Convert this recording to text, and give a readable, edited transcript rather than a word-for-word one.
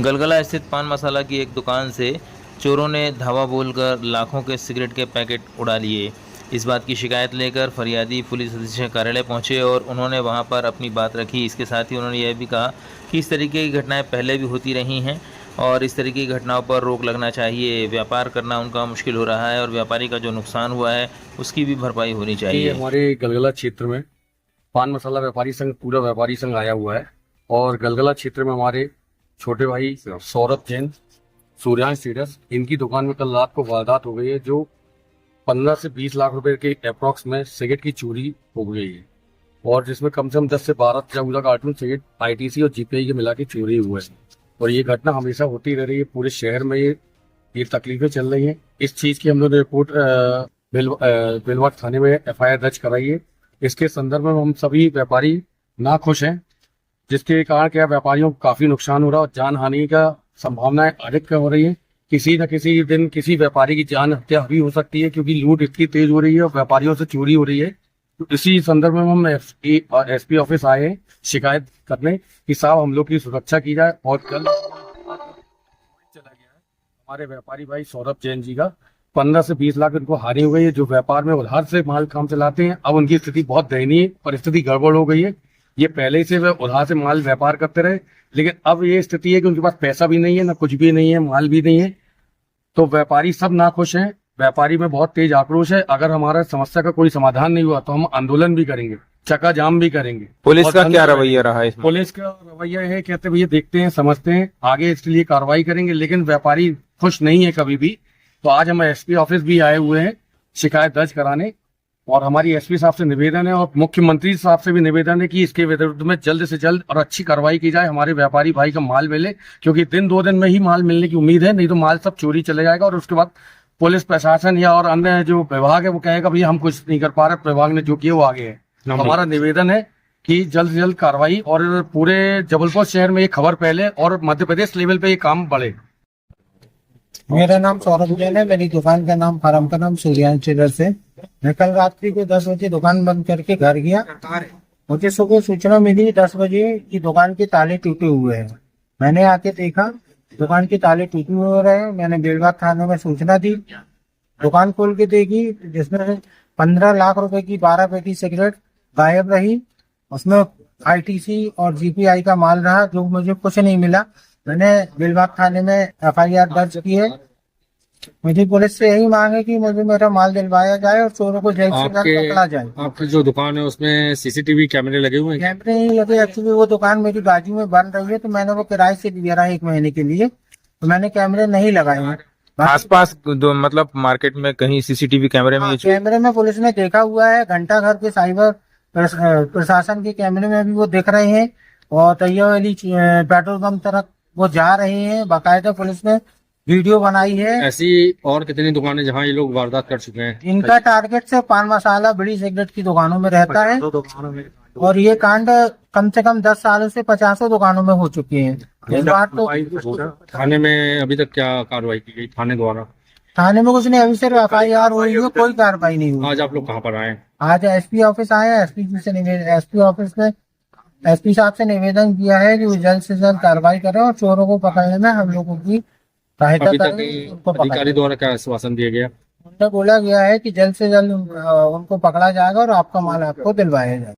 गलगला स्थित पान मसाला की एक दुकान से चोरों ने धावा बोलकर लाखों के सिगरेट के पैकेट उड़ा लिए। इस बात की शिकायत लेकर फरियादी पुलिस अधीक्षक कार्यालय पहुंचे और उन्होंने वहां पर अपनी बात रखी। इसके साथ ही उन्होंने यह भी कहा कि इस तरीके की घटनाएं पहले भी होती रही हैं और इस तरीके की घटनाओं पर रोक लगना चाहिए। व्यापार करना उनका मुश्किल हो रहा है और व्यापारी का जो नुकसान हुआ है उसकी भी भरपाई होनी चाहिए। हमारे गलगला क्षेत्र में पान मसाला व्यापारी संघ, पूरा व्यापारी संघ आया हुआ है और गलगला क्षेत्र में हमारे छोटे भाई सौरभ जैन, सूर्यांश सीडस, इनकी दुकान में कल रात को वारदात हो गई है जो 15 से 20 लाख रुपए के अप्रॉक्स में सिगरेट की चोरी हो गई है और जिसमें कम से कम 10 से 12 14 कार्टून सिगरेट आईटीसी और जीपीआई के मिला के चोरी हुए हैं। और ये घटना हमेशा होती रह रही है, पूरे शहर में ये तकलीफें चल रही हैं। इस चीज की हम लोग ने रिपोर्ट बेलवाट थाने में एफआईआर दर्ज कराई है। इसके संदर्भ में हम सभी व्यापारी ना खुश हैं, जिसके कारण क्या व्यापारियों को काफी नुकसान हो रहा है और जान हानि का संभावनाएं अधिक हो रही है। किसी न किसी दिन किसी व्यापारी की जान हत्या भी हो सकती है क्योंकि लूट इतनी तेज हो रही है और व्यापारियों से चोरी हो रही है। तो इसी संदर्भ में हम एसपी ऑफिस आए हैं शिकायत करने कि साहब हम लोग की सुरक्षा की जाए। और कल चला गया है हमारे व्यापारी भाई सौरभ जैन जी का 15 से 20 लाख उनको हानि हो गई है। जो व्यापार में उधार से माल काम चलाते हैं, अब उनकी स्थिति बहुत दयनीय, परिस्थिति गड़बड़ हो गई है। ये पहले से वे उधार से माल व्यापार करते रहे, लेकिन अब ये स्थिति है कि उनके पास पैसा भी नहीं है, ना कुछ भी नहीं है, माल भी नहीं है। तो व्यापारी सब नाखुश हैं, व्यापारी में बहुत तेज आक्रोश है। अगर हमारा समस्या का कोई समाधान नहीं हुआ तो हम आंदोलन भी करेंगे, चक्का जाम भी करेंगे। पुलिस का क्या रवैया रहा है इसमें? पुलिस का रवैया है, कहते भैया देखते हैं, समझते हैं, आगे इसके लिए कार्रवाई करेंगे, लेकिन व्यापारी खुश नहीं है कभी भी। तो आज हम एसपी ऑफिस भी आए हुए हैं शिकायत दर्ज कराने और हमारी एसपी साहब से निवेदन है और मुख्यमंत्री साहब से भी निवेदन है कि इसके विरुद्ध में जल्द से जल्द और अच्छी कार्रवाई की जाए, हमारे व्यापारी भाई का माल मिले। क्योंकि दिन 2 दिन में ही माल मिलने की उम्मीद है, नहीं तो माल सब चोरी चले जाएगा और उसके बाद पुलिस प्रशासन या और अन्य जो विभाग है वो कहेगा भैया हम कुछ नहीं कर पा रहे, विभाग ने जो किया वो आगे है। हमारा निवेदन है कि जल्द से जल्द कार्रवाई और पूरे जबलपुर शहर में ये खबर फैले और मध्य प्रदेश लेवल पे ये काम बढ़े। मेरा नाम सौरभ जैन है। मेरी दुकान का नाम, फार्म का नाम सूर्यांश ट्रेडर्स है। मैं कल रात्रि को 10 बजे दुकान बंद करके घर गया। मुझे सुबह सूचना मिली 10 बजे की दुकान के ताले टूटे हुए हैं। मैंने आके देखा दुकान के ताले टूटे हुए रहे। मैंने बेलवाट थाने में सूचना दी, दुकान खोल के देखी जिसमें 15 लाख रुपए की 12 पेटी सिगरेट गायब रही। उसमें आईटीसी और जीपीआई का माल रहा जो मुझे कुछ नहीं मिला। मैंने बेलवाट थाने में एफआईआर दर्ज की है। मुझे पुलिस से यही मांग है कि मुझे मेरा माल दिलवाया जाए और चोरों को जल्द से जल्द पकड़ा जाए। आपकी जो दुकान है उसमें सीसीटीवी कैमरे लगे हुए हैं? कैमरे नहीं लगे, एक्चुअली वो दुकान मेरी बाजू में बन रही है तो मैंने वो किराए से लिया रहा 1 महीने के लिए, तो मैंने कैमरे नहीं लगाए हैं। आसपास मतलब मार्केट में कहीं सीसीटीवी कैमरे में? कैमरे में पुलिस ने देखा हुआ है, घंटा घर के साइबर प्रशासन के कैमरे में भी वो दिख रहे हैं और तैया वाली पेट्रोल पंप तरफ वो जा रहे हैं। बाकायदा पुलिस ने वीडियो बनाई है। ऐसी और कितनी दुकानें जहां ये लोग वारदात कर चुके हैं? इनका टारगेट से पान मसाला, बड़ी सिगरेट की दुकानों में रहता है और ये कांड कम से कम 10 सालों से 50 दुकानों में हो चुकी है। इस बात तो थाने में अभी तक क्या कार्रवाई की गई थाने द्वारा? थाने में कुछ नहीं, अभी सिर्फ एफआईआर हुई है, कोई कार्रवाई नहीं हुई। आज आप लोग कहाँ पर आए? आज एसपी ऑफिस आए हैं। एसपी ऑफिस में एसपी साहब से निवेदन किया है कि वो जल्द से जल्द कार्रवाई करें और चोरों को पकड़ने में हम लोगों की सहायता करें। अधिकारी द्वारा क्या आश्वासन दिया गया? उन्हें बोला गया है कि जल्द से जल्द उनको पकड़ा जाएगा और आपका माल आपको दिलवाया जाएगा।